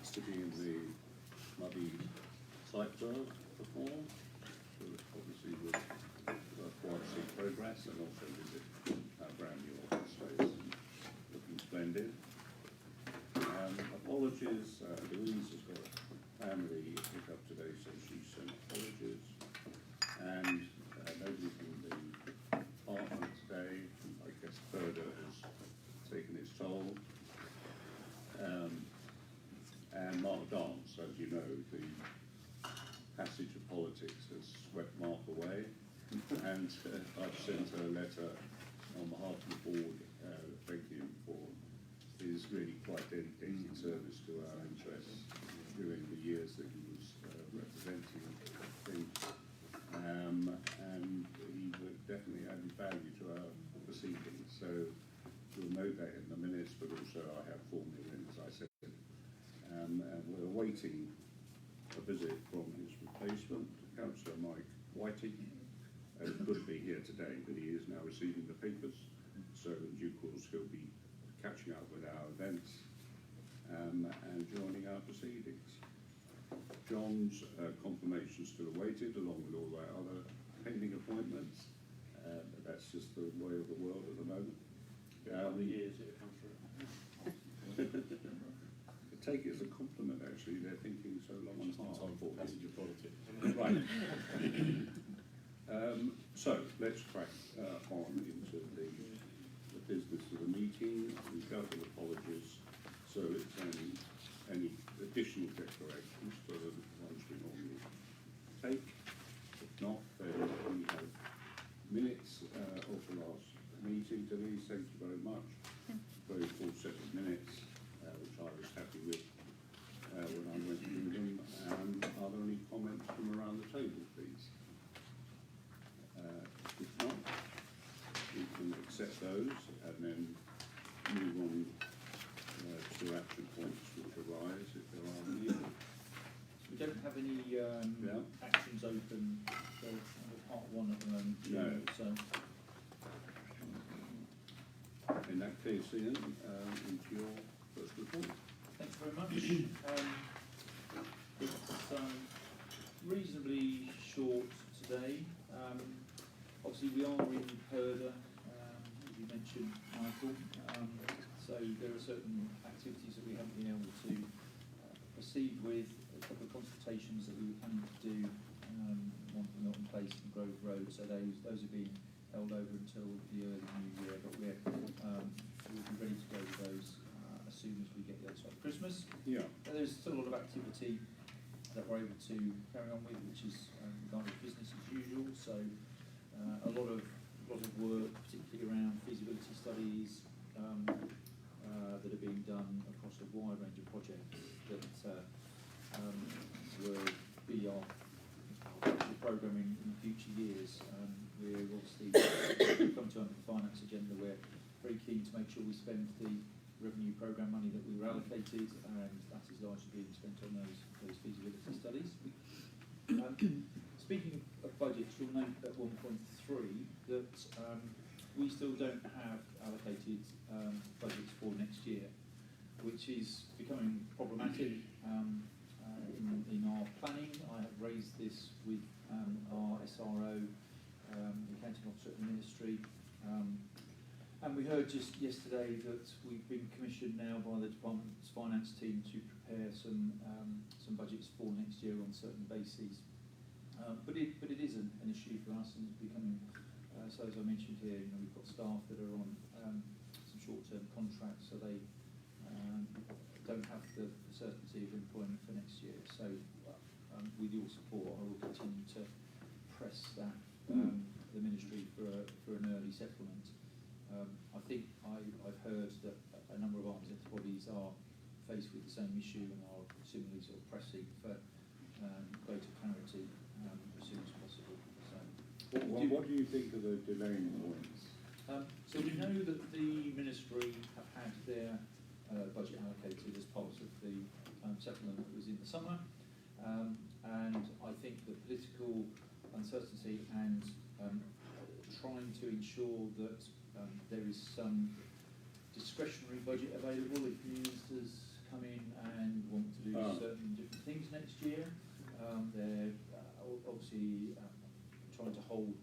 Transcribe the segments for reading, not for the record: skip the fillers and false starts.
sticking in the muddy site tour before, so obviously we'll quite see progress and also visit our brand new office space, looking splendid. Apologies, Louise has got a family hiccup today, so she sent apologies. And nobody from the department today, I guess Further has taken its toll. And Mark Dance, as you know, the passage of politics has swept Mark away. And I've sent her a letter on behalf of the board, thanking him for his really quite dedicated service to our interests during the years that he was representing things. And he would definitely add value to our proceedings. So we'll note that in the minutes, but also I have formally, as I said, and we're awaiting a visit from his replacement, Councillor Mike Whiting. He couldn't be here today, but he is now receiving the papers. So in due course he'll be catching up with our events and joining our proceedings. John's confirmation still awaited, along with all our other pending appointments. But that's just the way of the world at the moment. How many years it come through? Take it as a compliment, actually. They're thinking so long and hard. Passage of politics. Right. So let's crack on into the business of the meeting. We've got the apologies. So it's any additional declarations for the ones we normally take. If not, then we have minutes of the last meeting. Denise, thank you very much. Very full set of minutes, which I was happy with when I went through them. Are there any comments from around the table, please? If not, we can accept those and then move on to action points which arise if there are any. We don't have any actions open for part one at the moment. No. So. In that case, Ian, into your first report. Thanks very much. It's reasonably short today. Obviously, we are in Herder, as you mentioned, Michael. So there are certain activities that we haven't been able to proceed with. A couple of consultations that we were planning to do, one for Milton Place and Grove Road. So those are being held over until the early new year. But we'll be ready to go with those as soon as we get the other side of Christmas. Yeah. There's still a lot of activity that we're able to carry on with, which is regarding business as usual. So a lot of work, particularly around feasibility studies that are being done across a wide range of projects that will be our programme in future years. We're obviously come to the finance agenda. We're very keen to make sure we spend the revenue programme money that we were allocated, and that is largely being spent on those feasibility studies. Speaking of budgets, you'll note at 1.3 that we still don't have allocated budgets for next year, which is becoming problematic in our planning. I have raised this with our SRO, the accounting officer at the ministry, and we heard just yesterday that we've been commissioned now by the department's finance team to prepare some budgets for next year on certain bases. But it is an issue for us, and it's becoming so. As I mentioned here, we've got staff that are on some short-term contracts, so they don't have the certainty of employment for next year. So, with your support, I will continue to press that the ministry for an early settlement. I think I've heard that a number of arms length bodies are faced with the same issue and are similarly sort of pressing for greater clarity as soon as possible. So, what do you think of the delaying points? So we know that the ministry have had their budget allocated as part of the settlement that was in the summer, and I think the political uncertainty and trying to ensure that there is some discretionary budget available if ministers come in and things next year. They're obviously trying to hold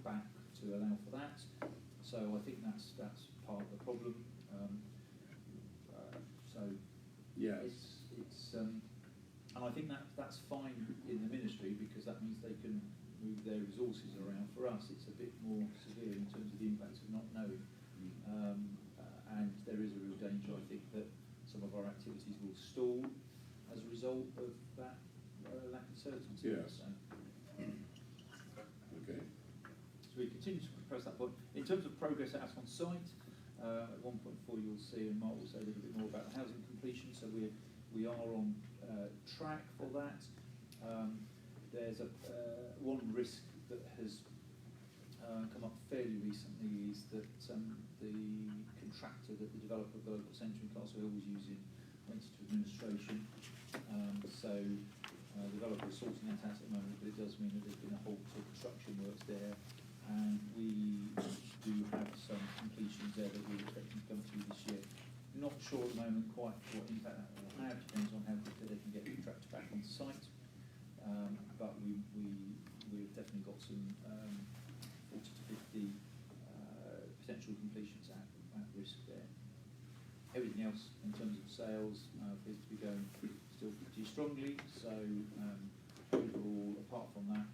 back to allow for that. So I think that's part of the problem. So Yes. it's and I think that's fine in the ministry, because that means they can move their resources around. For us, it's a bit more severe in terms of the impact of not knowing. And there is a real danger, I think, that some of our activities will stall as a result of that lack of certainty. Yes. So Okay. we continue to press that point. In terms of progress out on site, at 1.4 you'll see, and Mark will say a little bit more about the housing completion, so we are on track for that. There's one risk that has come up fairly recently, is that the contractor that the developer of the local centre in Castle Hill was using went into administration. So the developer is sorting that out at the moment, but it does mean that there's been a halt to construction works there, and we do have some completions there that we're expecting to come through this year. Not sure at the moment quite what impact that will have, depends on how quickly they can get the contractor back on site. But we've definitely got some 40 to 50 potential completions at risk there. Everything else in terms of sales appears to be going still pretty strongly. So overall, apart from that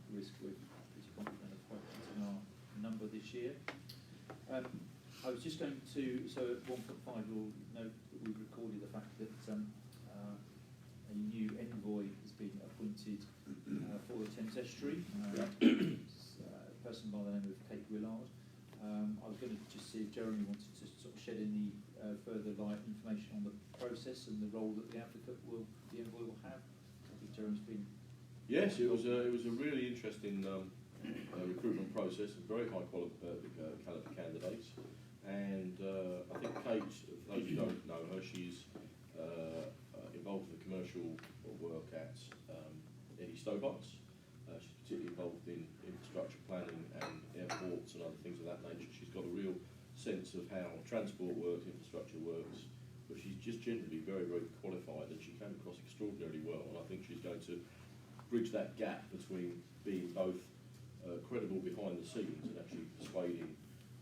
risk, we're pretty confident of quite hitting our number this year. I was just going to, so at 1.5 you'll note that we've recorded the fact that a new envoy has been appointed for the Thames Estuary. It's a person by the name of Kate Willard. I was going to just see if Jeremy wanted to sort of shed any further light information on the process and the role that the envoy will have. I think Jeremy's been. Yes, it was a really interesting recruitment process, very high caliber candidates, and I think Kate, for those who don't know her, she's involved in the commercial work at Eddie Stobart's. She's particularly involved in infrastructure planning and airports and other things of that nature. She's got a real sense of how transport works, infrastructure works, but she's just generally very, very qualified, and she came across extraordinarily well, and I think she's going to bridge that gap between being both credible behind the scenes and actually persuading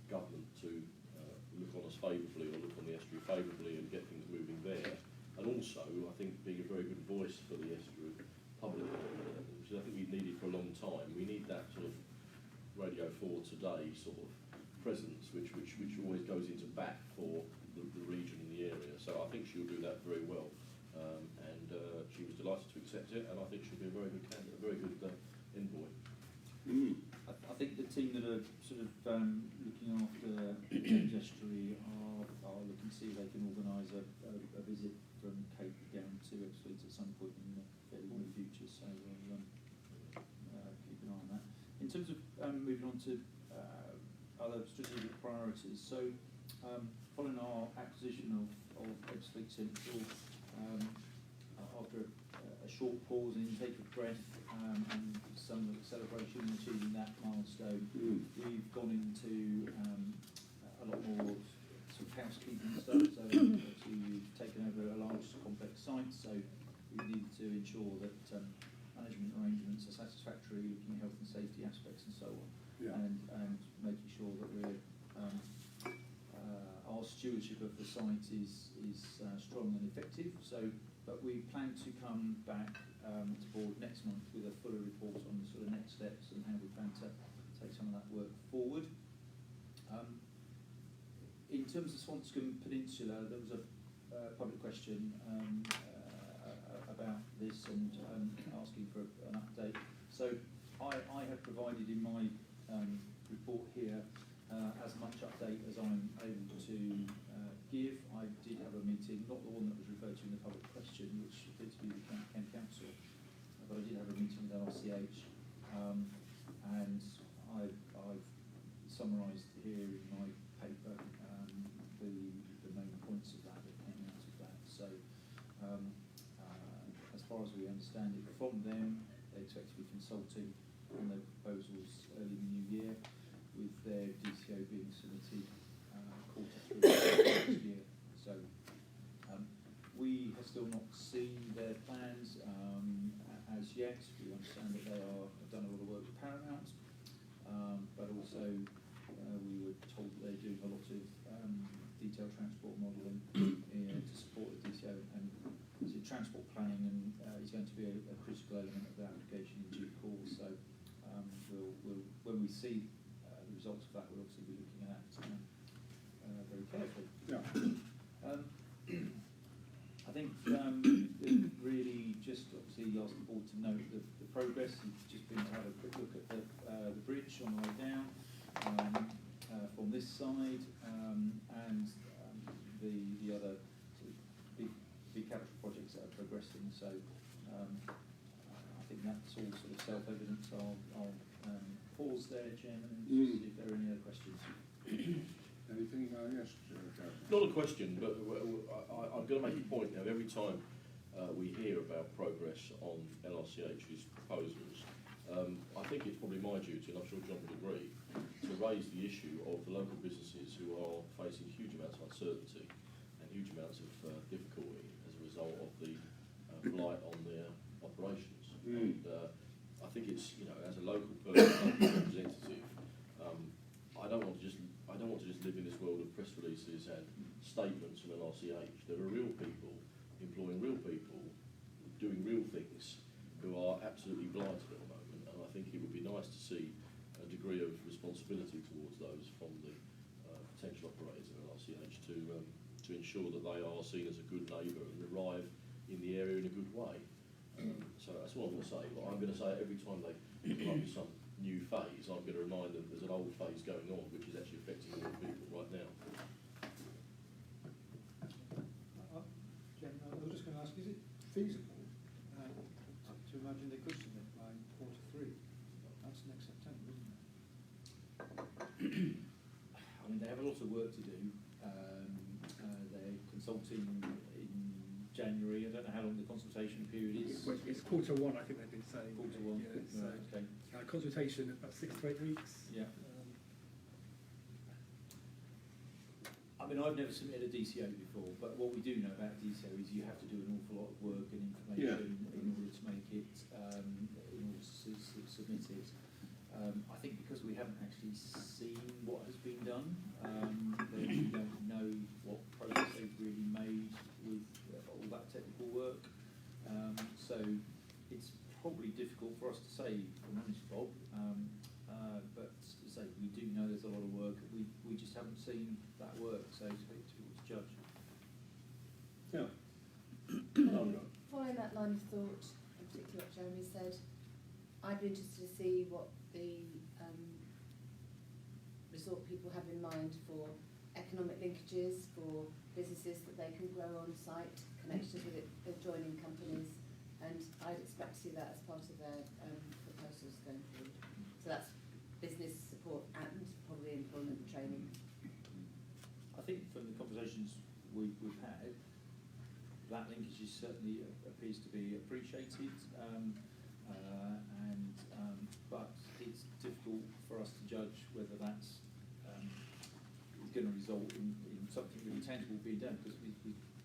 government to look on us favourably or look on the estuary favourably and get things moving there, and also I think being a very good voice for the estuary publicly, which I think we've needed for a long time. We need that sort of Radio 4 Today sort of presence, which always goes into bat for the region and the area. So I think she'll do that very well, and she was delighted to accept it, and I think she'll be a very good candidate, a very good envoy. I think the team that are sort of looking after the Thames Estuary are looking to see if they can organise a visit from Cape down to Ipswich at some point in the fairly near future. So we'll keep an eye on that. In terms of moving on to other strategic priorities, so following our acquisition of Ebbsfleet Central, after a short pause and intake of breath and some celebration in achieving that milestone, we've gone into a lot more sort of housekeeping stuff. So obviously we've taken over a large complex site, so we need to ensure that management arrangements are satisfactory, looking at health and safety aspects and so on, and making sure that we're our stewardship of the site is strong and effective. So, but we plan to come back to board next month with a fuller report on the sort of next steps and how we plan to take some of that work forward. In terms of Swanscombe Peninsula, there was a public question about this and asking for an update. So I have provided in my report here as much update as I'm able to give. I did have a meeting, not the one that was referred to in the public question, which appears to be the Kent Council, but I did have a meeting with RCH, and I've summarised here in my paper the main points of that came out of that. So as far as we understand it from them, they expect to be consulting on their proposals early in the new year, with their DCO being submitted quarter 3 next year. So we have still not seen their plans as yet. We understand that they have done a lot of work with Paramount, but also we were told that they're doing a lot of detailed transport modelling to support the DCO, and transport planning is going to be a critical element of the application in due course. So we'll when we see the results of that, we'll obviously be looking at that very carefully. Yeah. I think really just obviously ask the board to note the progress. You've just been to have a quick look at the bridge on the way down from this side, and the other sort of big capital projects that are progressing. So I think that's all sort of self-evident. So I'll pause there, Chairman, and just see if there are any other questions. Anything? Yes, Gareth. Not a question, but I'm going to make a point now. Every time we hear about progress on LRCH's proposals, I think it's probably my duty, and I'm sure John would agree, to raise the issue of the local businesses who are facing huge amounts of uncertainty and huge amounts of difficulty as a result of the blight on their operations. And I think it's, as a local person, local representative, I don't want to just live in this world of press releases and statements from LRCH. There are real people employing real people, doing real things, who are absolutely blighted at the moment. And I think it would be nice to see a degree of responsibility towards those from the potential operators of LRCH to ensure that they are seen as a good neighbour and arrive in the area in a good way. So that's what I'm going to say. But I'm going to say every time they come up with some new phase, I'm going to remind them there's an old phase going on which is actually affecting more people right now. Jen, I was just going to ask, is it feasible to imagine they could submit by Q3? That's next September, isn't it? I mean, they have a lot of work to do. They're consulting in January. I don't know how long the consultation period is. It's Q1, I think they've been saying. Q1. Yeah, so, Okay. consultation about 6 to 8 weeks. Yeah. I mean, I've never submitted a DCO before, but what we do know about DCO is you have to do an awful lot of work and information in order to make it, in order to submit it. I think because we haven't actually seen what has been done, then we don't know what progress they've really made with all that technical work. So it's probably difficult for us to say, if I'm honest, Bob, but to say we do know there's a lot of work. We just haven't seen that work, so to speak, to judge. Yeah. Following that line of thought, in particular what Jeremy said, I'd be interested to see what the resort people have in mind for economic linkages, for businesses that they can grow on site, connections with adjoining companies, and I'd expect to see that as part of their proposals going forward. So that's business support and probably employment and training. I think from the conversations we've had, that linkage is certainly appears to be appreciated, but it's difficult for us to judge whether that's going to result in something really tangible being done, because we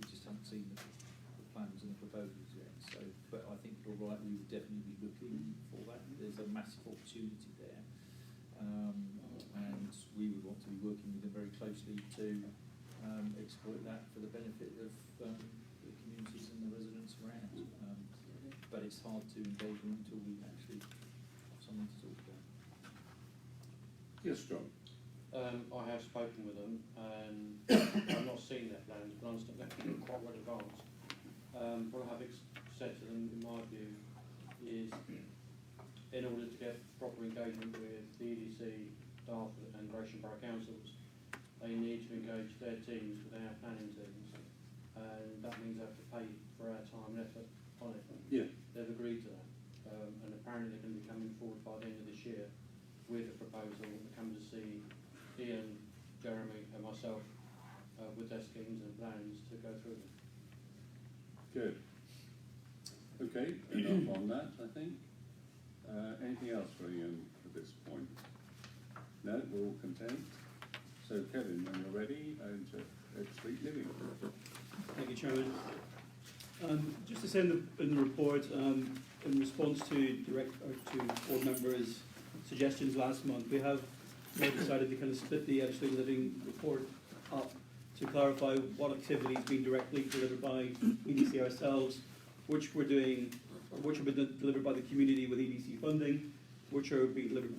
just haven't seen the plans and the proposals yet. So, but I think you're right, we would definitely be looking for that. There's a massive opportunity there, and we would want to be working with them very closely to exploit that for the benefit of the communities and the residents around. But it's hard to engage them until we actually have something to talk about. Yes, John. I have spoken with them, and I've not seen their plans, but I understand they're quite well advanced. What I have said to them, in my view, is in order to get proper engagement with the EDC, Dartford and Gresham Borough Councils, they need to engage their teams with our planning teams, and that means they have to pay for our time and effort on it. Yeah. They've agreed to that, and apparently they're going to be coming forward by the end of this year with a proposal to come to see Ian, Jeremy and myself with their schemes and plans to go through them. Good. Okay, enough on that, I think. Anything else for Ian at this point? No, we're all content. So Kevin, when you're ready, into Oak Street Living. Thank you, Chairman. Just to say in the report, in response to board members' suggestions last month, we have now decided to kind of split the Ebbsfleet Living report up to clarify what activity is being directly delivered by EDC ourselves, which we're doing, or which have been delivered by the community with EDC funding, which are being delivered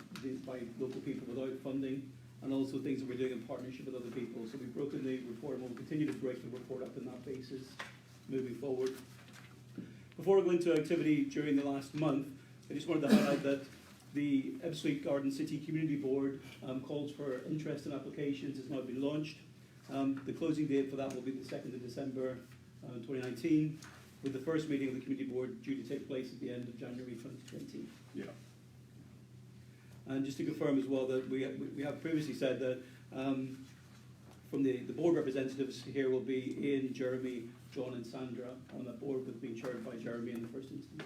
by local people without funding, and also things that we're doing in partnership with other people. So we've broken the report, and we'll continue to break the report up on that basis moving forward. Before I go into activity during the last month, I just wanted to highlight that the Ebbsfleet Garden City Community Board calls for interest in applications has now been launched. The closing date for that will be the 2nd of December 2019, with the first meeting of the Community Board due to take place at the end of January 2020. Yeah. And just to confirm as well that we have previously said that from the board representatives here will be Ian, Jeremy, John and Sandra on that board, with being chaired by Jeremy in the first instance.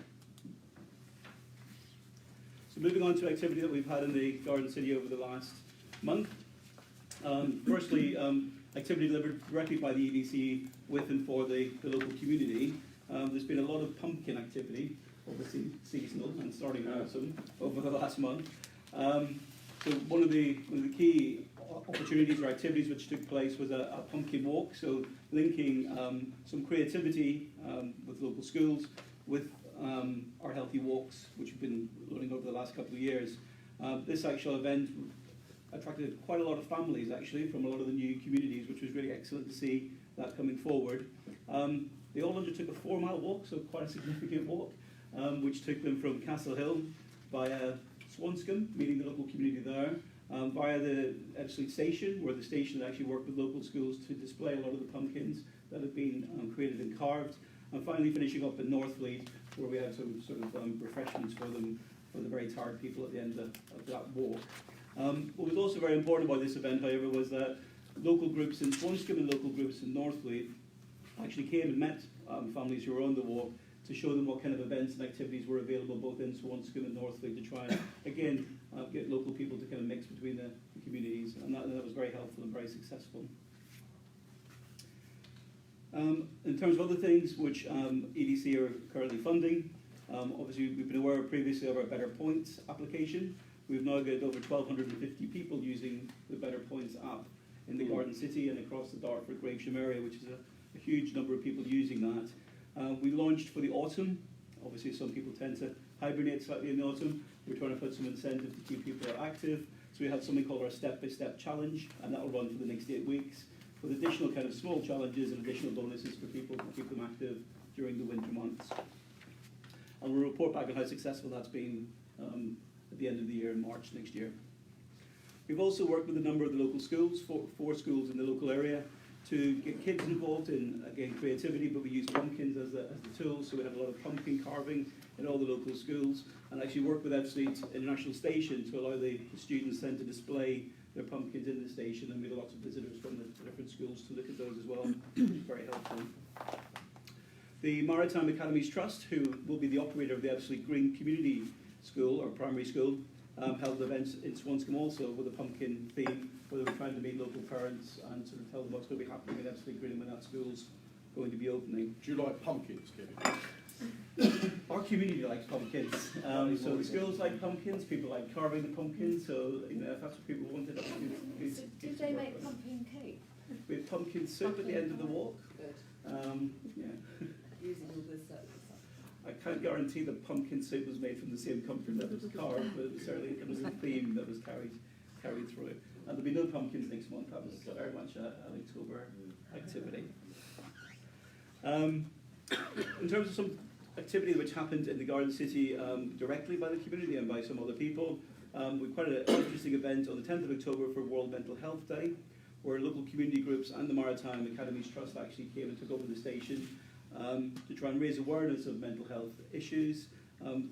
So moving on to activity that we've had in the Garden City over the last month. Firstly, activity delivered directly by the EDC with and for the local community. There's been a lot of pumpkin activity, obviously seasonal and starting autumn, over the last month. So one of the key opportunities or activities which took place was a pumpkin walk, so linking some creativity with local schools with our healthy walks, which we've been running over the last couple of years. This actual event attracted quite a lot of families actually from a lot of the new communities, which was really excellent to see that coming forward. They all undertook a 4-mile walk, so quite a significant walk, which took them from Castle Hill via Swanscombe, meeting the local community there, via the Ebbsfleet station, where the station actually worked with local schools to display a lot of the pumpkins that had been created and carved, and finally finishing up in Northfleet, where we had some sort of refreshments for them, for the very tired people at the end of that walk. What was also very important about this event, however, was that local groups in Swanscombe and local groups in Northfleet actually came and met families who were on the walk to show them what kind of events and activities were available both in Swanscombe and Northfleet, to try and, again, get local people to kind of mix between the communities, and that was very helpful and very successful. In terms of other things which EDC are currently funding, obviously we've been aware previously of our Better Points application. We've now got over 1,250 people using the Better Points app in the Garden City and across the Dartford Gravesham area, which is a huge number of people using that. We launched for the autumn. Obviously some people tend to hibernate slightly in the autumn. We're trying to put some incentive to keep people active. So we have something called our step-by-step challenge, and that will run for the next 8 weeks, with additional kind of small challenges and additional bonuses for people to keep them active during the winter months. And we'll report back on how successful that's been at the end of the year in March next year. We've also worked with a number of the local schools, four schools in the local area, to get kids involved in, again, creativity, but we use pumpkins as the tool, so we had a lot of pumpkin carving in all the local schools, and actually worked with Ebbsfleet International Station to allow the students then to display their pumpkins in the station, and we had lots of visitors from the different schools to look at those as well, which is very helpful. The Maritime Academies Trust, who will be the operator of the Ebbsfleet Green Community School, or primary school, held events in Swanscombe also with a pumpkin theme, where they were trying to meet local parents and sort of tell them what's going to be happening at Ebbsfleet Green when that school's going to be opening. Do you like pumpkins, Kevin? Our community likes pumpkins. So the schools like pumpkins, people like carving the pumpkins, so you know, if that's what people wanted, that's good. So did they make pumpkin cake? With pumpkin soup at the end of the walk. Good. Yeah. Using all the stuff. I can't guarantee that pumpkin soup was made from the same pumpkin that was carved, but certainly it was a theme that was carried through it. And there'll be no pumpkins next month. That was very much an October activity. In terms of some activity which happened in the Garden City directly by the community and by some other people, we've quite an interesting event on the 10th of October for World Mental Health Day, where local community groups and the Maritime Academies Trust actually came and took over the station to try and raise awareness of mental health issues.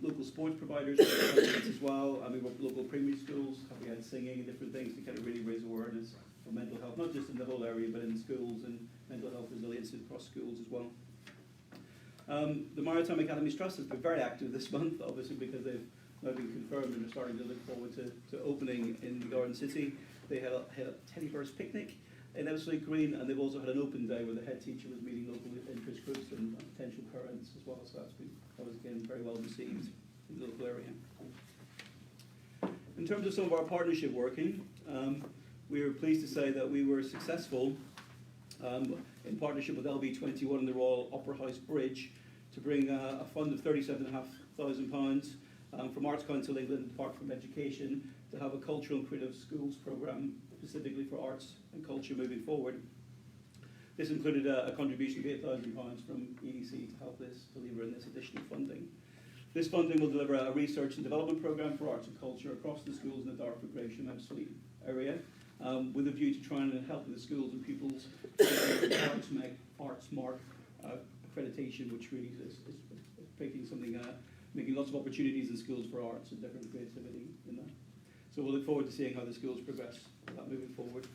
Local sports providers as well. I mean, local primary schools, we had singing and different things to kind of really raise awareness of mental health, not just in the whole area, but in schools, and mental health resilience across schools as well. The Maritime Academies Trust has been very active this month, obviously because they've now been confirmed and are starting to look forward to opening in the Garden City. They had a Teddy Bears picnic in Ebbsfleet Green, and they've also had an open day where the head teacher was meeting local interest groups and potential well, so that was again very well received in the local area. In terms of some of our partnership working, we were pleased to say that we were successful in partnership with LB21 and the Royal Opera House Bridge to bring a fund of £37,500 from Arts Council England, apart from education, to have a cultural and creative schools programme specifically for arts and culture moving forward. This included a contribution of £8,000 from EDC to help this deliver in this additional funding. This funding will deliver a research and development programme for arts and culture across the schools in the Dartford, Gresham, Ebbsfleet area, with a view to trying to help the schools and pupils Arts Mark accreditation, which really is making something, making lots of opportunities in schools for arts and different creativity in that. So we'll look forward to seeing how the schools progress moving forward.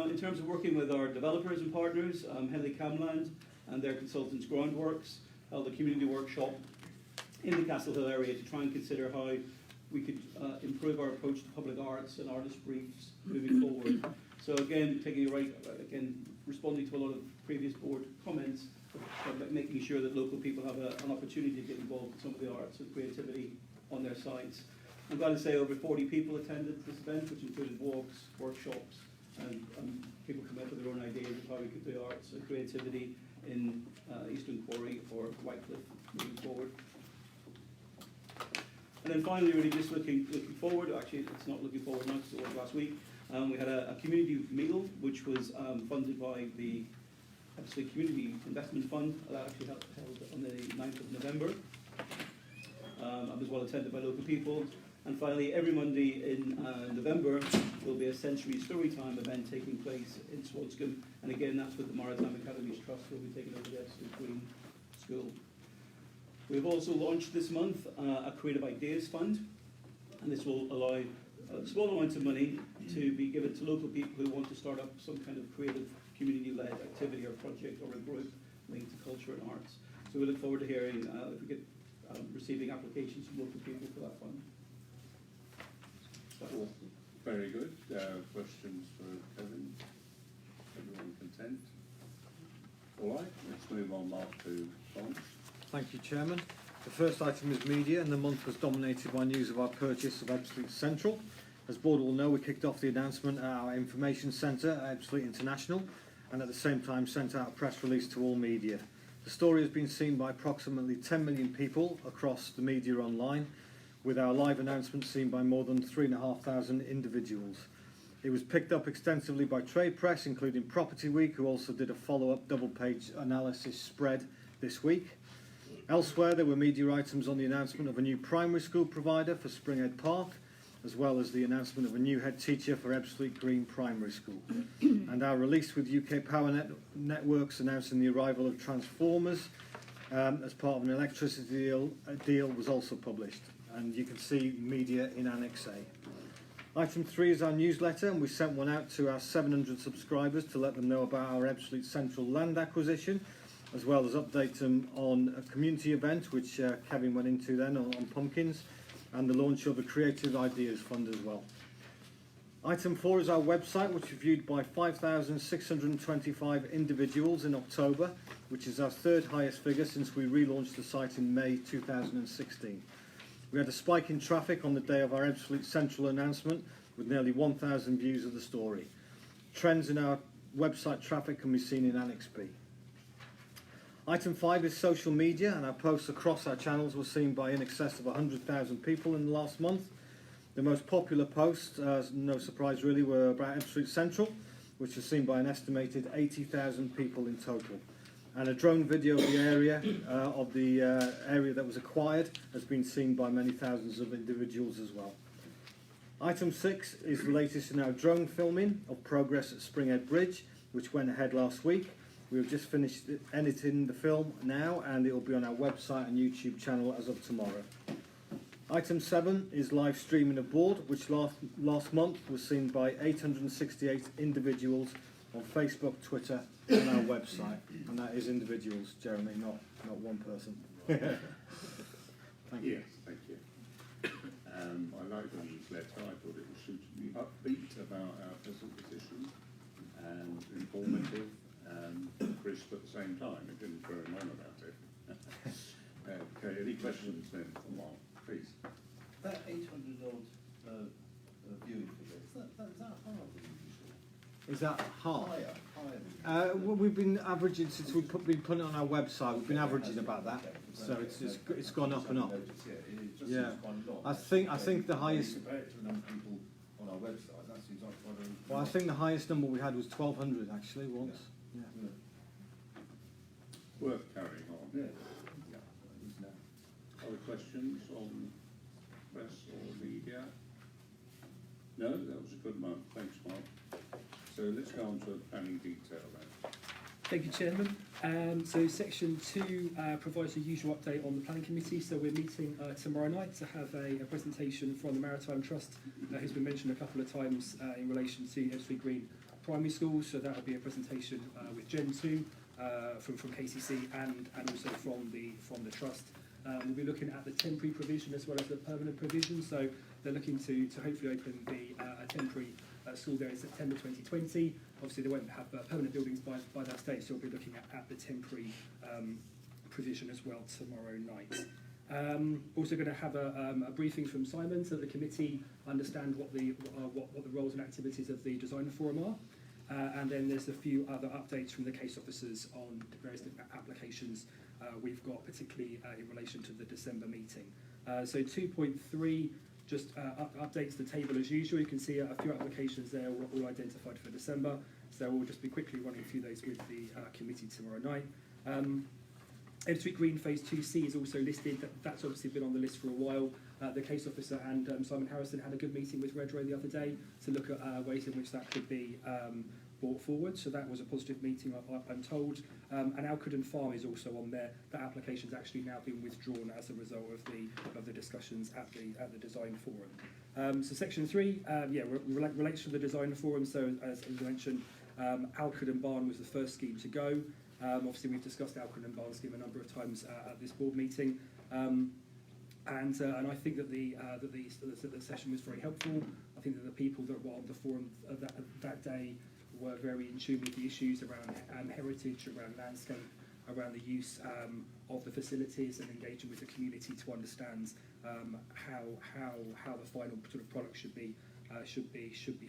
In terms of working with our developers and partners, Henley Camland and their consultants Groundworks held a community workshop in the Castle Hill area to try and consider how we could improve our approach to public arts and artist briefs moving forward. So again, responding to a lot of previous board comments, but making sure that local people have an opportunity to get involved in some of the arts and creativity on their sites. I'm glad to say over 40 people attended this event, which included walks, workshops, and people come up with their own ideas of how we could do arts and creativity in Eastern Quarry or Whitecliff moving forward. And then finally, really just looking forward, actually it's not looking forward now because it was last week, we had a community meal which was funded by the Ebbsfleet Community Investment Fund that actually held on the 9th of November. And was well attended by local people. And finally, every Monday in November, there will be a Century Storytime event taking place in Swanscombe. And again, that's with the Maritime Academies Trust, who will be taking over the Ebbsfleet Green School. We've also launched this month a Creative Ideas Fund. And this will allow small amounts of money to be given to local people who want to start up some kind of creative community-led activity or project or a group linked to culture and arts. So we look forward to hearing if we get receiving applications from local people for that fund. Well, very good. Questions for Kevin? Everyone content? All right, let's move on, Mark, to Tom. Thank you, Chairman. The first item is media, and the month was dominated by news of our purchase of Ebbsfleet Central. As board will know, we kicked off the announcement at our information centre at Ebbsfleet International, and at the same time sent out a press release to all media. The story has been seen by approximately 10 million people across the media online, with our live announcement seen by more than 3,500 individuals. It was picked up extensively by trade press, including Property Week, who also did a follow-up double-page analysis spread this week. Elsewhere, there were media items on the announcement of a new primary school provider for Springhead Park, as well as the announcement of a new head teacher for Ebbsfleet Green Primary School. And our release with UK Power Networks announcing the arrival of transformers as part of an electricity deal was also published. And you can see media in Annex A. Item 3 is our newsletter, and we sent one out to our 700 subscribers to let them know about our Ebbsfleet Central land acquisition, as well as update them on a community event, which Kevin went into then on pumpkins, and the launch of a Creative Ideas Fund as well. Item 4 is our website, which was viewed by 5,625 individuals in October, which is our third highest figure since we relaunched the site in May 2016. We had a spike in traffic on the day of our Ebbsfleet Central announcement, with nearly 1,000 views of the story. Trends in our website traffic can be seen in Annex B. Item 5 is social media, and our posts across our channels were seen by in excess of 100,000 people in the last month. The most popular posts, no surprise really, were about Ebbsfleet Central, which was seen by an estimated 80,000 people in total. And a drone video of the area that was acquired has been seen by many thousands of individuals as well. Item 6 is the latest in our drone filming of progress at Springhead Bridge, which went ahead last week. We have just finished editing the film now, and it will be on our website and YouTube channel as of tomorrow. Item 7 is live streaming of board, which last month was seen by 868 individuals on Facebook, Twitter, and our website. And that is individuals, Jeremy, not one person. Thank you. Yes, thank you. I like the newsletter. I thought it was suitably upbeat about our present position and informative and crisp at the same time. It didn't drone on about it. Okay, any questions then for Mark, please? That 800 odd viewing figure, is that higher than usual? Is that half? Higher than Well, we've been averaging since we've been putting it on our website. We've been averaging about that, so it's gone up and up. Yeah. I think the highest. Compared to the number of people on our website, that seems like quite a. Well, I think the highest number we had was 1,200 actually once. Yeah. Worth carrying on. Yeah. Other questions on press or media? No, that was a good month. Thanks, Mark. So let's go on to planning detail then. Thank you, Chairman. So section 2 provides a usual update on the planning committee. So we're meeting tomorrow night to have a presentation from the Maritime Trust, who's been mentioned a couple of times in relation to Ebbsfleet Green Primary School. So that will be a presentation with Gen 2 from KCC and also from the Trust. We'll be looking at the temporary provision as well as the permanent provision. So they're looking to hopefully open a temporary school there in September 2020. Obviously, they won't have permanent buildings by that stage, so we'll be looking at the temporary provision as well tomorrow night. Also going to have a briefing from Simon so that the committee understand what the roles and activities of the designer forum are. And then there's a few other updates from the case officers on the various different applications we've got, particularly in relation to the December meeting. So 2.3 just updates the table as usual. You can see a few applications there, all identified for December. So we'll just be quickly running through those with the committee tomorrow night. Ebbsfleet Green Phase 2C is also listed. That's obviously been on the list for a while. The case officer and Simon Harrison had a good meeting with Redrow the other day to look at ways in which that could be brought forward. So that was a positive meeting, I'm told. And Alcuden Farm is also on there. That application's actually now been withdrawn as a result of the discussions at the design forum. So section 3, relates to the design forum. So as you mentioned, Alcuden Barn was the first scheme to go. Obviously, we've discussed Alcuden Barn scheme a number of times at this board meeting. And I think that the session was very helpful. I think that the people that were on the forum that day were very in tune with the issues around heritage, around landscape, around the use of the facilities, and engaging with the community to understand how the final sort of product should be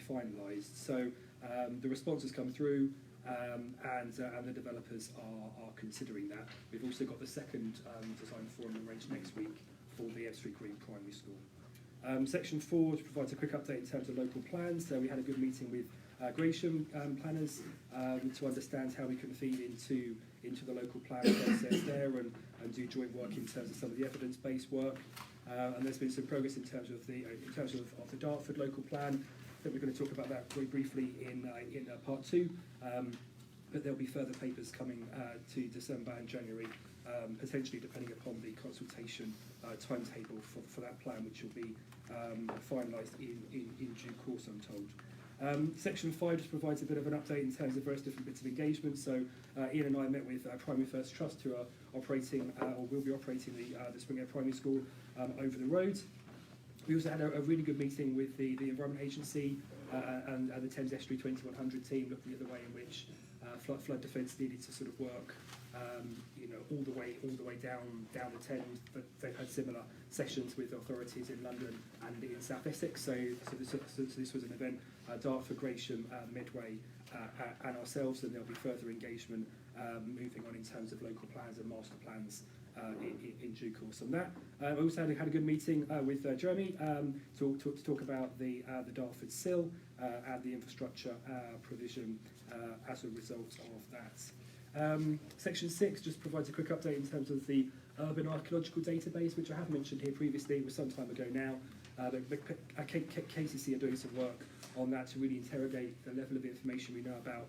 finalised. So the response has come through. And the developers are considering that. We've also got the second design forum arranged next week for the Ebbsfleet Green Primary School. Section 4 provides a quick update in terms of local plans. So we had a good meeting with Gresham planners to understand how we can feed into the local plan process there and do joint work in terms of some of the evidence-based work. And there's been some progress in terms of the Dartford local plan. I think we're going to talk about that very briefly in part 2, but there'll be further papers coming to December and January, potentially depending upon the consultation timetable for that plan, which will be finalised in due course, I'm told. Section 5 just provides a bit of an update in terms of various different bits of engagement. So Ian and I met with Primary First Trust, who are operating or will be operating the Springhead Primary School over the road. We also had a really good meeting with the Environment Agency and the Thames Estuary 2100 team, looking at the way in which flood defence needed to sort of work, all the way down the Thames. But they've had similar sessions with authorities in London and in South Essex. So this was an event, Dartford, Gresham, Medway, and ourselves, and there'll be further engagement moving on in terms of local plans and master plans in due course on that. I also had a good meeting with Jeremy to talk about the Dartford Sill and the infrastructure provision as a result of that. Section 6 just provides a quick update in terms of the Urban Archaeological Database, which I have mentioned here previously. It was some time ago now. KCC are doing some work on that to really interrogate the level of information we know about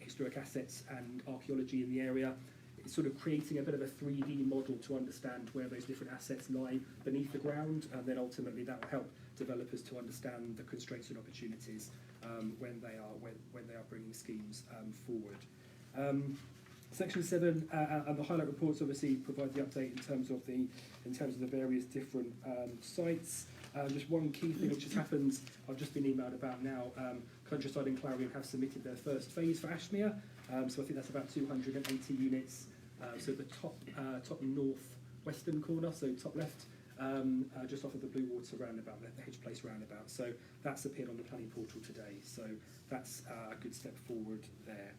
historic assets and archaeology in the area. It's sort of creating a bit of a 3D model to understand where those different assets lie beneath the ground, and then ultimately that will help developers to understand the constraints and opportunities when they are bringing schemes forward. Section 7 and the highlight reports obviously provide the update in terms of the various different sites. Just one key thing which has happened, I've just been emailed about now. Countryside and Clarion have submitted their first phase for Ashmere, so I think that's about 280 units. So the top north western corner, so top left, just off of the Blue Water roundabout, the Hedge Place roundabout. So that's appeared on the planning portal today. So that's a good step forward there.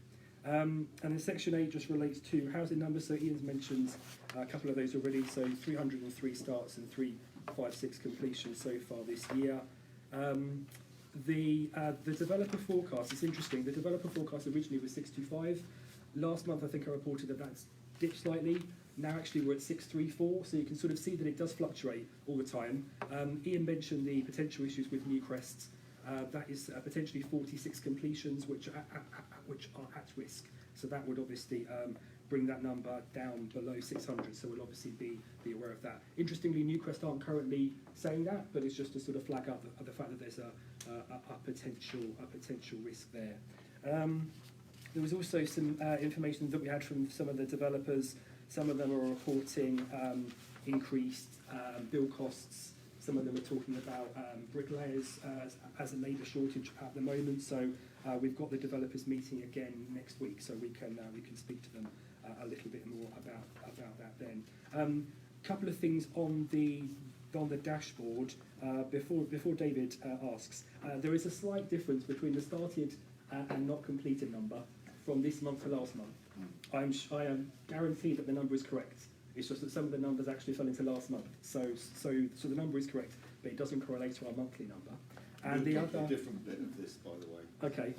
And then section 8 just relates to housing numbers. So Ian's mentioned a couple of those already. So 303 starts and 356 completions so far this year. The developer forecast is interesting. The developer forecast originally was 625. Last month I think I reported that that's dipped slightly. Now actually we're at 634, so you can sort of see that it does fluctuate all the time. Ian mentioned the potential issues with Newcrest. That is potentially 46 completions which are at risk. So that would obviously bring that number down below 600, so we'll obviously be aware of that. Interestingly, Newcrest aren't currently saying that, but it's just to sort of flag up the fact that there's a potential risk there. There was also some information that we had from some of the developers. Some of them are reporting increased build costs. Some of them are talking about bricklayers as a labour shortage at the moment. So we've got the developers meeting again next week, so we can speak to them a little bit more about that then. Couple of things on the dashboard before David asks. There is a slight difference between the started and not completed number from this month to last month. I am guaranteed that the number is correct. It's just that some of the numbers actually fell into last month. So the number is correct, but it doesn't correlate to our monthly number. And the other a different bit of this, by the way. Okay.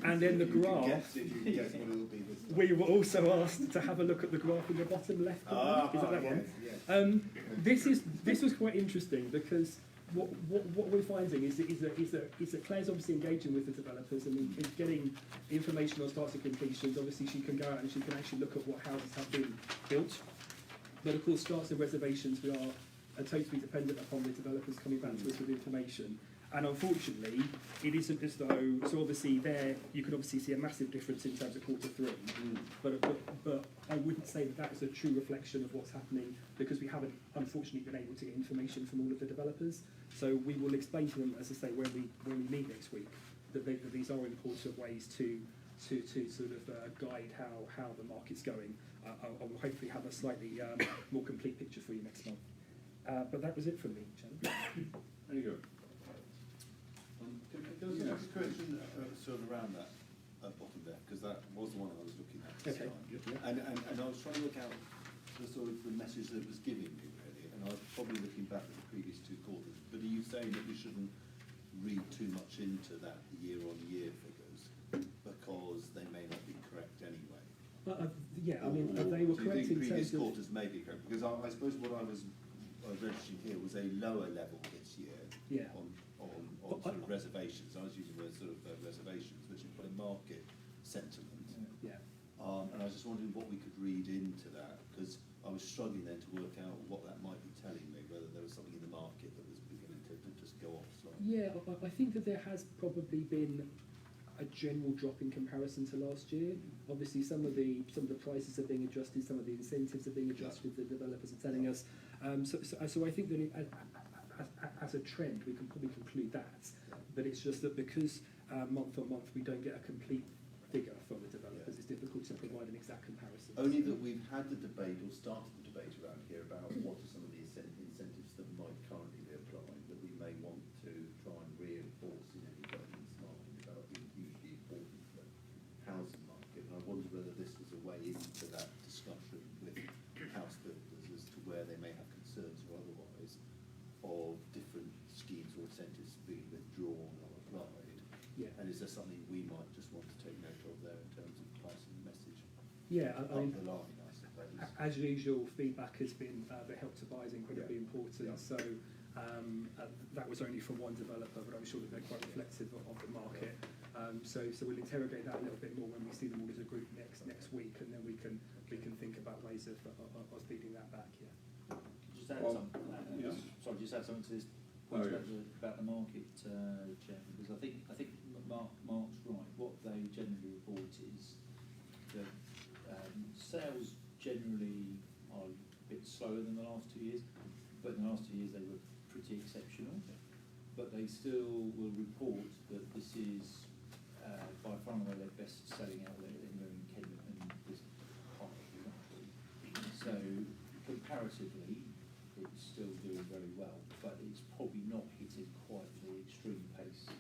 And then the graph. You guess what it'll be this time. We were also asked to have a look at the graph in the bottom left corner. Is that one? Yes. This was quite interesting because what we're finding is that Claire's obviously engaging with the developers and is getting information on starts and completions. Obviously, she can go out and she can actually look at what houses have been built. But of course, starts and reservations, we are totally dependent upon the developers coming back to us with information. And unfortunately, it isn't as though, so obviously there, you can obviously see a massive difference in terms of Q3, but I wouldn't say that that is a true reflection of what's happening because we haven't, unfortunately, been able to get information from all of the developers. So we will explain to them, as I say, when we meet next week, that these are important ways to sort of guide how the market's going. I will hopefully have a slightly more complete picture for you next month. But that was it from me, Chairman. There you go. There was a question sort of around that bottom there, because that was the one I was looking at this Okay. time. And I was trying to look out the sort of the message that it was giving me, really, and I was probably looking back at the previous two quarters. But are you saying that we shouldn't read too much into that year-on-year figures, because they may not be correct anyway? Yeah, I mean, they were do you correct think in previous terms of... quarters may be correct? Because I suppose what I was registering here was a lower level this year Yeah. on sort of reservations. I was using the word sort of reservations, which is probably market sentiment. Yeah. And I was just wondering what we could read into that, because I was struggling then to work out what that might be telling me, whether there was something in the market that was beginning to just go off slightly. Yeah, I think that there has probably been a general drop in comparison to last year. Obviously, some of the prices are being adjusted, some of the incentives are being adjusted. The developers are telling us. So I think that as a trend, we can probably conclude that. But it's just that because month on month we don't get a complete figure from the developers, it's difficult to provide an exact comparison. Only that we've had the debate, or started the debate around here, about what are some of the incentives that might currently be applied that we may want to try and reinforce in any government's market development, hugely important for the housing market. And I wonder whether this was a way into that discussion with house builders as to where they may have concerns or otherwise of different schemes or incentives being withdrawn or applied. Yeah. And is there something we might just want to take note of there in terms of passing the message Yeah, up I mean, the line, I suppose? as usual, feedback has been that Help to Buy is incredibly important. Yeah. So that was only from one developer, but I'm sure that they're quite reflective of the market. So we'll interrogate that a little bit more when we see them all as a group next week, and then we can think about ways of feeding that back. Yeah. Just add Well, something. yes. Sorry, just add something to this Oh, point yes. about the market, Chairman, because I think Mark's right. What they generally report is that sales generally are a bit slower than the last 2 years, but in the last 2 years they were pretty exceptional. But they still will report that this is by far and away their best selling outlet in Kent and this part of the country. So comparatively, it's still doing very well, but it's probably not hitting quite the extreme pace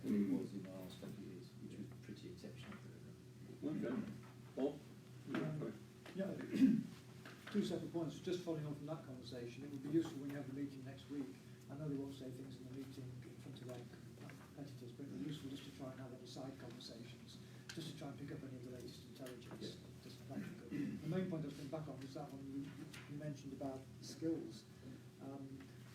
that it was in the last couple of years, which was pretty exceptional. Okay. Bob? Yeah, two separate points. Just following on from that conversation, it would be useful when you have the meeting next week. I know they won't say things in the meeting in front of their competitors, but it would be useful just to try and have any side conversations, just to try and pick up any of the latest intelligence. Just practical. The main point I was coming back on was that one you mentioned about skills,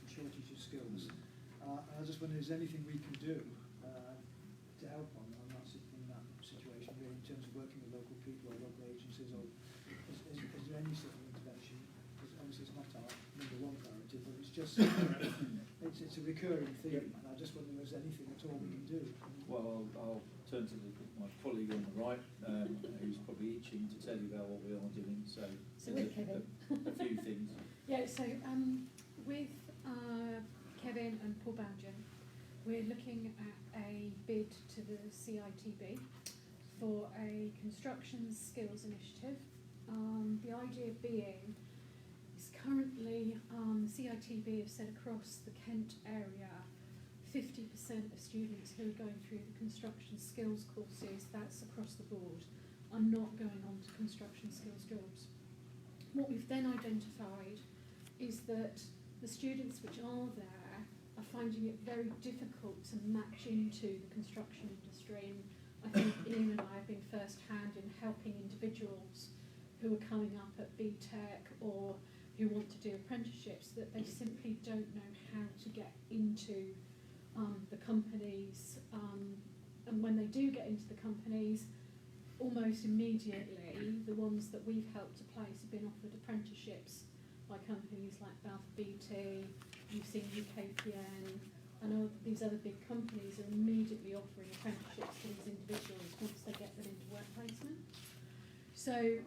shortage of skills. And I just wonder, is there anything we can do to help on that situation, really, in terms of working with local people or local agencies, or is there any sort of intervention? Because obviously it's not our number one priority, but it's just it's a recurring theme, and I just wonder if there's anything at all we can do. Well, I'll turn to my colleague on the right, who's probably itching to tell you about what we are doing. So with Kevin. a few things. Yeah, so with Kevin and Paul Bounger, we're looking at a bid to the CITB for a construction skills initiative. The idea being is currently the CITB have said across the Kent area 50% of students who are going through the construction skills courses, that's across the board, are not going on to construction skills jobs. What we've then identified is that the students which are there are finding it very difficult to match into the construction industry. And I think Ian and I have been first hand in helping individuals who are coming up at BTEC or who want to do apprenticeships, that they simply don't know how to get into the companies, and when they do get into the companies, almost immediately the ones that we've helped to place have been offered apprenticeships by companies like Balfour Beatty, you've seen UKPN, and all these other big companies are immediately offering apprenticeships to these individuals once they get them into work placement. So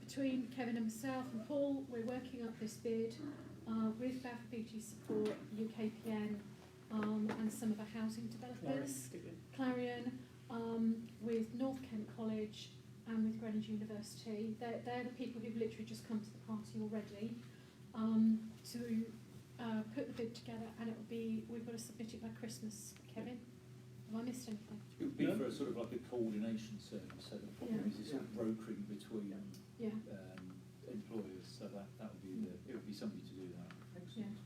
between Kevin and myself and Paul, we're working up this bid with Balfour Beatty's support, UKPN, and some of the housing developers, Clarion, with North Kent College and with Greenwich University. They're the people who've literally just come to the party already to put the bid together, and we've got to submit it by Christmas. Kevin, have I missed anything? It would be for a sort of like a coordination service, so the problem is it's sort of brokering between employers, so that would be it would be somebody to do that. Excellent.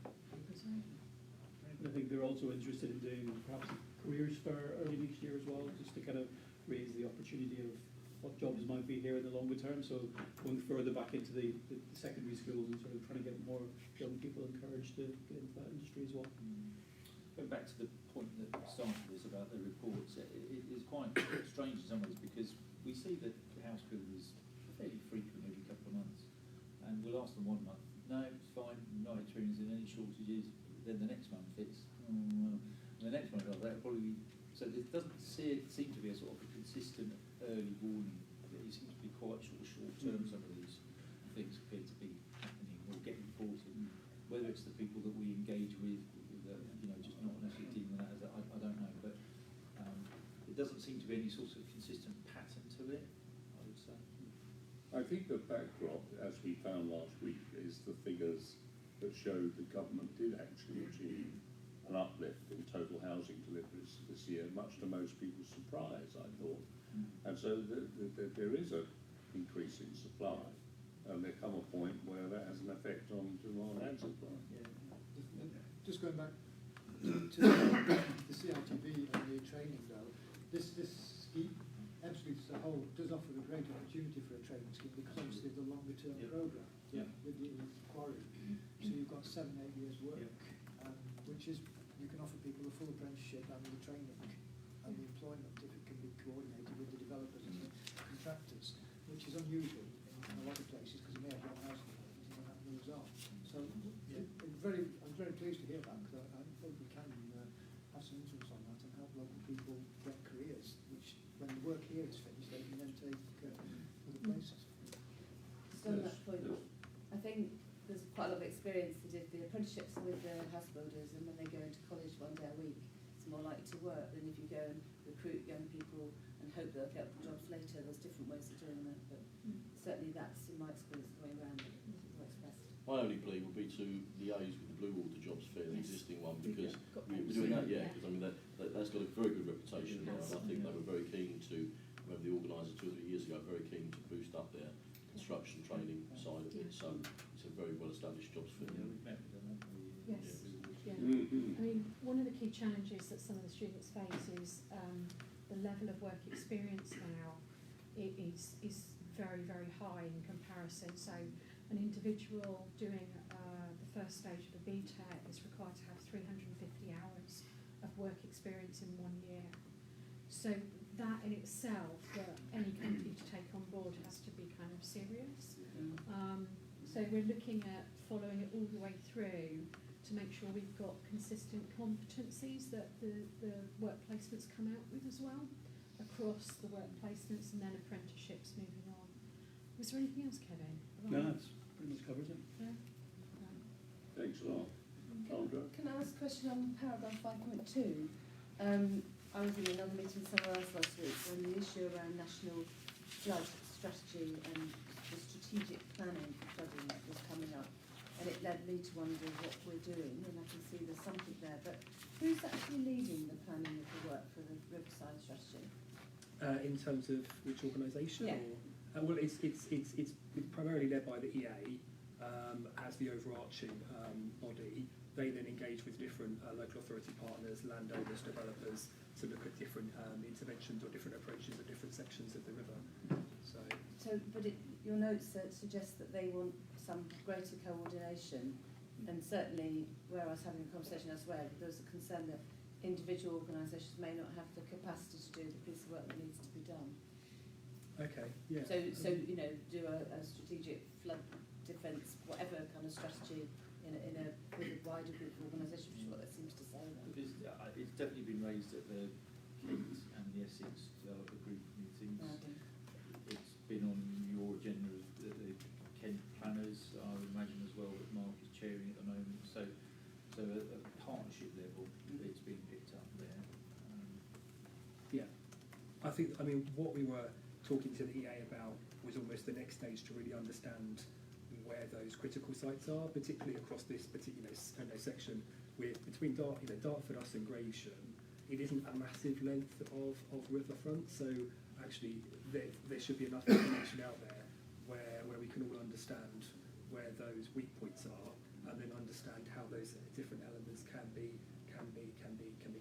I think they're also interested in doing perhaps a careers fair early next year as well, just to kind of raise the opportunity of what jobs might be here in the longer term. So going further back into the secondary schools and sort of trying to get more young people encouraged to get into that industry as well. Going back to the point that started this about the reports, it is quite strange in some ways, because we see that house builders fairly frequent every couple of months, and we'll ask them 1 month, no, it's fine, not experiencing any shortages. Then the next month it's, and the next month that'll probably be, so it doesn't seem to be a sort of a consistent early warning. It seems to be quite short term. Some of these things appear to be happening or getting reported. Whether it's the people that we engage with, just not necessarily dealing with that, I don't know, but it doesn't seem to be any sort of consistent pattern to it, I would say. I think the backdrop, as we found last week, is the figures that showed the government did actually achieve an uplift in total housing deliveries this year, much to most people's surprise, I thought. And so there is an increase in supply, and there come a point where that has an effect on demand and supply. Just going back to the CITB and the training, though, this scheme, absolutely as a whole, does offer a great opportunity for a training scheme, because obviously it's a longer term programme with the quarry. So you've got 7-8 years work, which is, you can offer people a full apprenticeship and the training and the employment if it can be coordinated with the developers and the contractors, which is unusual in a lot of places, because you may have one house development and then that moves on. So I'm very pleased to hear that, because I hope we can have some influence on that and help local people get careers, which when the work here is finished, they can then take other places. Just on that point, I think there's quite a lot of experience. They did the apprenticeships with the house builders, and when they go into college 1 day a week, it's more likely to work than if you go and recruit young people and hope they'll get jobs later. There's different ways of doing that, but certainly that's, in my experience, the way around it works best. I only plea would be to liaise with the Blue Water Jobs Fair, the existing one, because Got we're those. doing that, Yeah. because I mean that's got a very good reputation now, and I think Yeah. they were very keen to. Remember the organisers 2 or 3 years ago, very keen to boost up their construction training side of it. So it's a very well established jobs fair. Yeah, we've met with them, haven't we? Yes. Yeah. Mhm. I mean, one of the key challenges that some of the students face is the level of work experience now is very, very high in comparison. So an individual doing the first stage of a BTEC is required to have 350 hours of work experience in 1 year. So that in itself, that any company to take on board has to be kind of serious. So we're looking at following it all the way through to make sure we've got consistent competencies that the work placements come out with as well, across the work placements and then apprenticeships moving on. Was there anything else, Kevin? No, that's pretty much covers it. Yeah? Thanks a lot. Sandra? Can I ask a question on paragraph 5.2? I was in another meeting somewhere else last week when the issue around national flood strategy and the strategic planning for flooding was coming up, and it led me to wonder what we're doing, and I can see there's something there, but who's actually leading the planning of the work for the Riverside strategy? In terms of which organisation? Yeah. Well, it's primarily led by the EA as the overarching body. They then engage with different local authority partners, landowners, developers to look at different interventions or different approaches at different sections of the river. But your notes suggest that they want some greater coordination, and certainly where I was having a conversation elsewhere, there was a concern that individual organisations may not have the capacity to do the piece of work that needs to be done. Okay, yeah. So you know, do a strategic flood defence, whatever kind of strategy in a with a wider group of organisations, which is what that seems to say. Then. It's definitely been raised at the Kent and the Essex group meetings. Okay. It's been on your agenda of the Kent planners, I would imagine as well, that Mark is chairing at the moment. So at a partnership level, it's been picked up there. Yeah, I mean, what we were talking to the EA about was almost the next stage to really understand where those critical sites are, particularly across this particular section between Dartford, us and Gravesham. It isn't a massive length of riverfront, so actually there should be enough information out there where we can all understand where those weak points are, and then understand how those different elements can be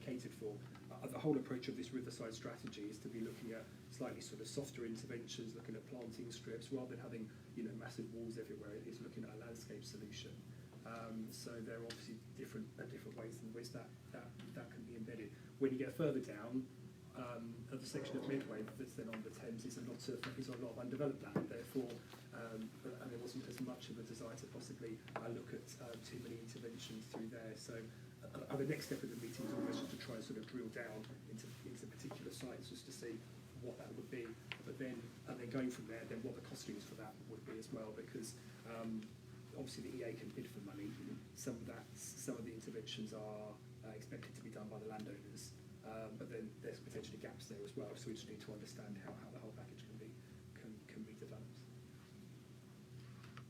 catered for. The whole approach of this Riverside strategy is to be looking at slightly sort of softer interventions, looking at planting strips rather than having massive walls everywhere. It's looking at a landscape solution. So there are obviously different ways in which that can be embedded. When you get further down, of the section of Medway that's then on the Thames is a lot of undeveloped land. Therefore, and there wasn't as much of a desire to possibly look at too many interventions through there. So the next step of the meeting is almost just to try and sort of drill down into particular sites just to see what that would be. But then going from there, then what the costings for that would be as well, because obviously the EA can bid for money. Some of the interventions are expected to be done by the landowners, but then there's potentially gaps there as well. So we just need to understand how the whole package can be developed.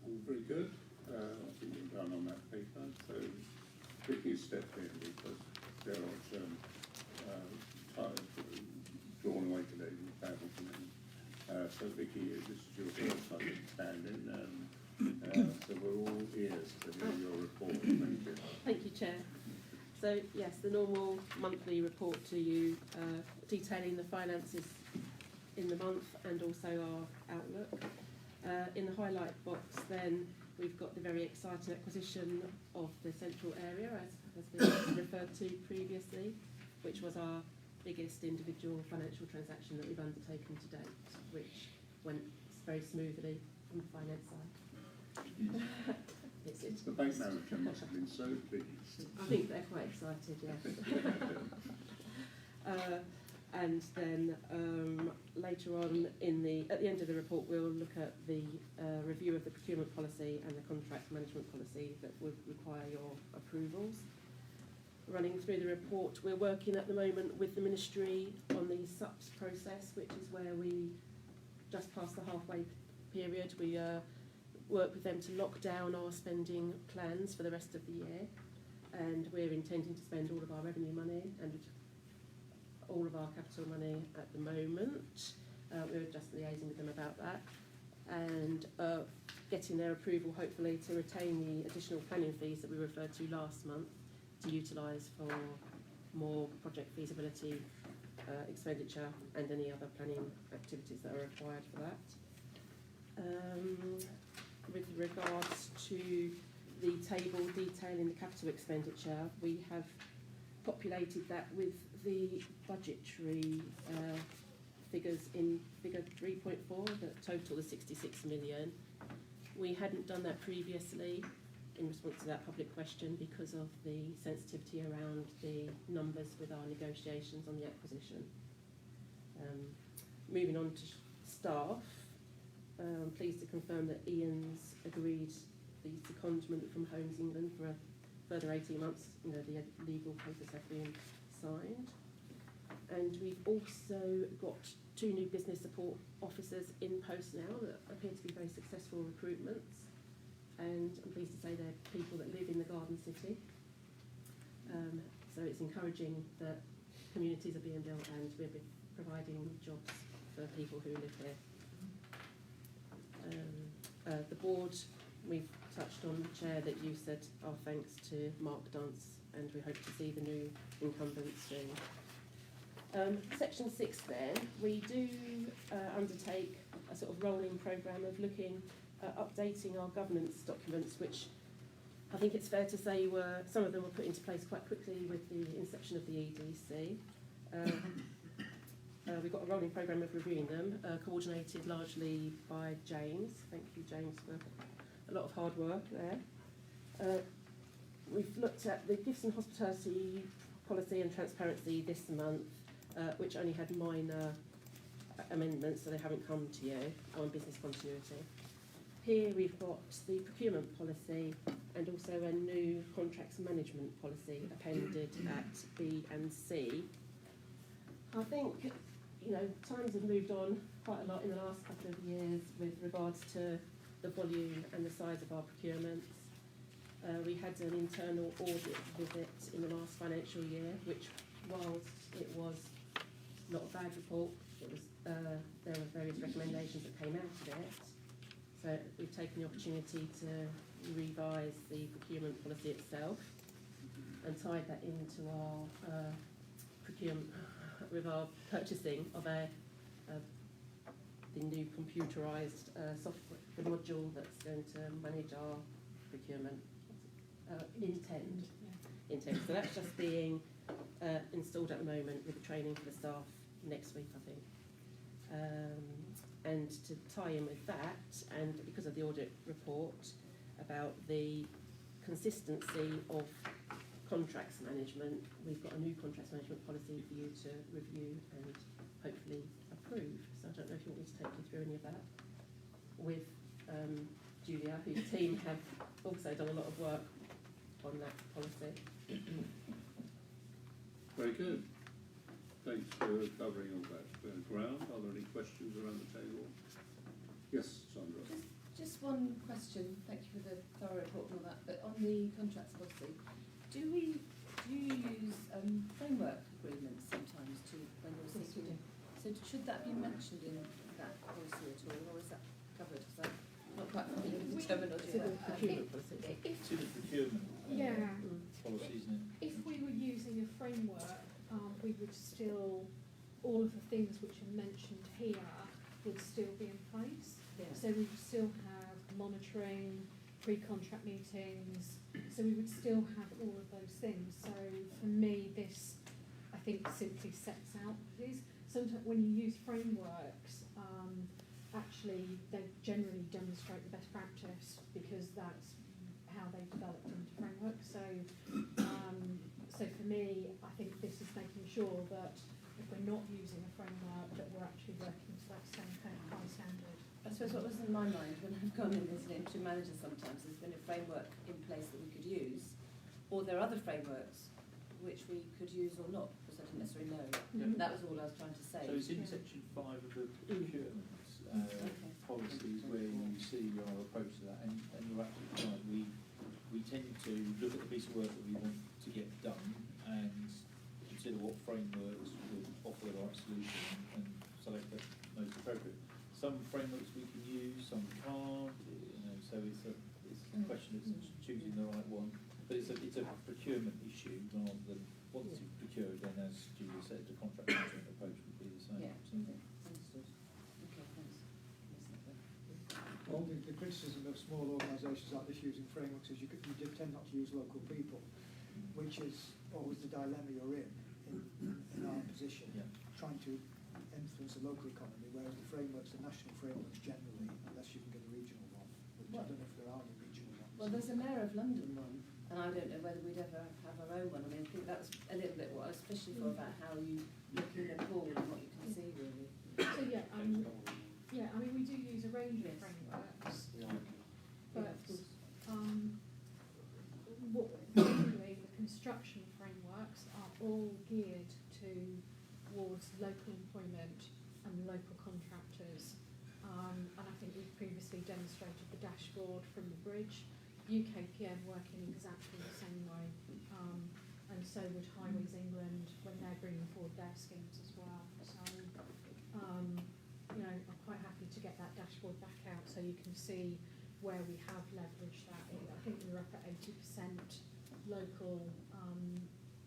All very good. I think we're done on that paper. So Vicky stepped in because Gerald's drawn away today with Hamilton. So Vicky, this is your first time standing, so we're all ears to hear your report. Thank you. Thank you, Chair. So yes, the normal monthly report to you detailing the finances in the month and also our outlook. In the highlight box then we've got the very exciting acquisition of the central area, as has been referred to previously, which was our biggest individual financial transaction that we've undertaken to date, which went very smoothly from the finance side. The bank manager must have been so pleased. I think they're quite excited, yes. And then later on, at the end of the report, we'll look at the review of the procurement policy and the contract management policy that would require your approvals. Running through the report, we're working at the moment with the Ministry on the SUPS process, which is where we just past the halfway period. work with them to lock down our spending plans for the rest of the year, and we're intending to spend all of our revenue money and all of our capital money at the moment. We're just liaising with them about that, and getting their approval, hopefully, to retain the additional planning fees that we referred to last month to utilise for more project feasibility expenditure and any other planning activities that are required for that. With regards to the table detailing the capital expenditure, we have populated that with the budgetary figures in figure 3.4, the total is 66 million. We hadn't done that previously in response to that public question because of the sensitivity around the numbers with our negotiations on the acquisition. Moving on to staff, I'm pleased to confirm that Ian's agreed the secondment from Homes England for a further 18 months. You know, the legal papers have been signed. And we've also got 2 new business support officers in post now that appear to be very successful recruitments. And I'm pleased to say they're people that live in the Garden City. So it's encouraging that communities are being built and we're providing jobs for people who live here. The board, we've touched on, Chair, that you said our thanks to Mark Dance, and we hope to see the new incumbents soon. Section 6 then, we do undertake a sort of rolling programme of looking at updating our governance documents, which I think it's fair to say some of them were put into place quite quickly with the inception of the EDC. We've got a rolling programme of reviewing them, coordinated largely by James. Thank you, James, for a lot of hard work there. We've looked at the gifts and hospitality policy and transparency this month, which only had minor amendments, so they haven't come to you on business continuity. Here we've got the procurement policy and also a new contracts management policy appended at B and C. I think, you know, times have moved on quite a lot in the last couple of years with regards to the volume and the size of our procurements. We had an internal audit visit in the last financial year, which, whilst it was not a bad report, it was, there were various recommendations that came out of it. So we've taken the opportunity to revise the procurement policy itself and tied that into our procurement with our purchasing of the new computerised software, the module that's going to manage our procurement. Intend. So that's just being installed at the moment with the training for the staff next week, I think. And to tie in with that, and because of the audit report about the consistency of contracts management, we've got a new contracts management policy for you to review and hopefully approve. So I don't know if you want me to take you through any of that with Julia, whose team have also done a lot of work on that policy. Very good. Thanks for covering all that ground. Are there any questions around the table? Yes, Sandra. Just one question. Thank you for the thorough report and all that. But on the contracts policy, do you use framework agreements sometimes when you're seeking? So should that be mentioned in that policy at all, or is that covered? Because I'm not quite familiar with the terminology. Procurement policy. It's in the procurement policy, isn't it? If we were using a framework, we would still, all of the things which are mentioned here would still be in place. Yeah. So we would still have monitoring, pre-contract meetings, so we would still have all of those things. So for me, this, I think, simply sets out these. Sometimes when you use frameworks, actually they generally demonstrate the best practice because that's how they've developed into frameworks. So, so for me, I think this is making sure that if we're not using a framework, that we're actually working to that same kind of high standard. I suppose what was in my mind when I've gone in as an interim manager sometimes, there's been a framework in place that we could use, or there are other frameworks which we could use or not, because I didn't necessarily know. Yeah. That was all I was trying to say. So it's in section 5 of the procurement policies where you see our approach to that, and you're absolutely right. We tend to look at the piece of work that we want to get done and consider what frameworks would offer the right solution and select the most appropriate. Some frameworks we can use, some can't. So it's a question of choosing the right one. But it's a procurement issue rather than once you've procured, then as Julia said, the contract management approach would be the same. Yeah, So, understood. Okay, thanks. Well, the criticism of small organisations like this using frameworks is you tend not to use local people, which is always the dilemma you're in our position, Yeah. trying to influence the local economy, whereas the frameworks, the national frameworks generally, unless you can get a regional one, which I don't know if there are any regional ones. Well, there's a Mayor of London one, and I don't know whether we'd ever have our own one. I mean, I think that's a little bit what I was fishing for about how you look in a pool and what you can see, really. So yeah, I mean we do use a range of frameworks, but generally the construction frameworks are all geared towards local employment and local contractors. And I think we've previously demonstrated the dashboard from the bridge. UKPM working exactly the same way, and so would Highways England when they're bringing forward their schemes as well. So, you know, I'm quite happy to get that dashboard back out so you can see where we have leveraged that. I think we're up at 80% local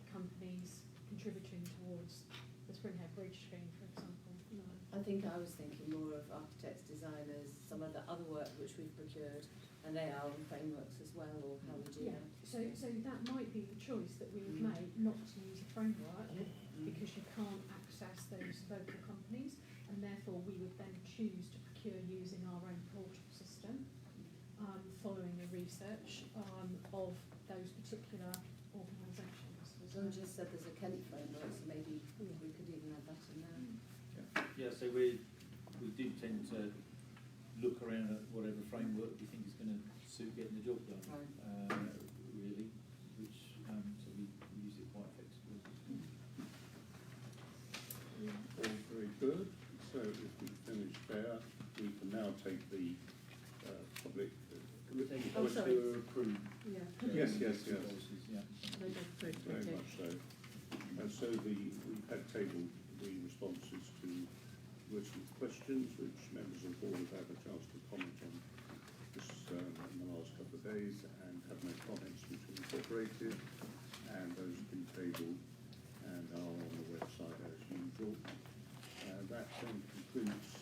companies contributing towards the Springhead Bridge scheme, for example. No. I think I was thinking more of architects, designers, some of the other work which we've procured, and they are on frameworks as well, or how we do Yeah, that. so that might be the choice that we would make, not to use a framework, because you can't access those local companies, and therefore we would then choose to procure using our own portal system, following the research of those particular organisations. Someone just said there's a Kent framework, so maybe we could even add that in there. Yeah, so we do tend to look around at whatever framework we think is going to suit getting the job done, really, which so we use it quite effectively. All very good. So if we finish there, we can now take the public. Oh, sorry. To approve. Yeah. Yes. Policies, yeah. Very much so. So we've had tabled the responses to written questions which members of the board have had a chance to comment on this in the last couple of days and have no comments which are incorporated, and those have been tabled and are on the website as usual. That then concludes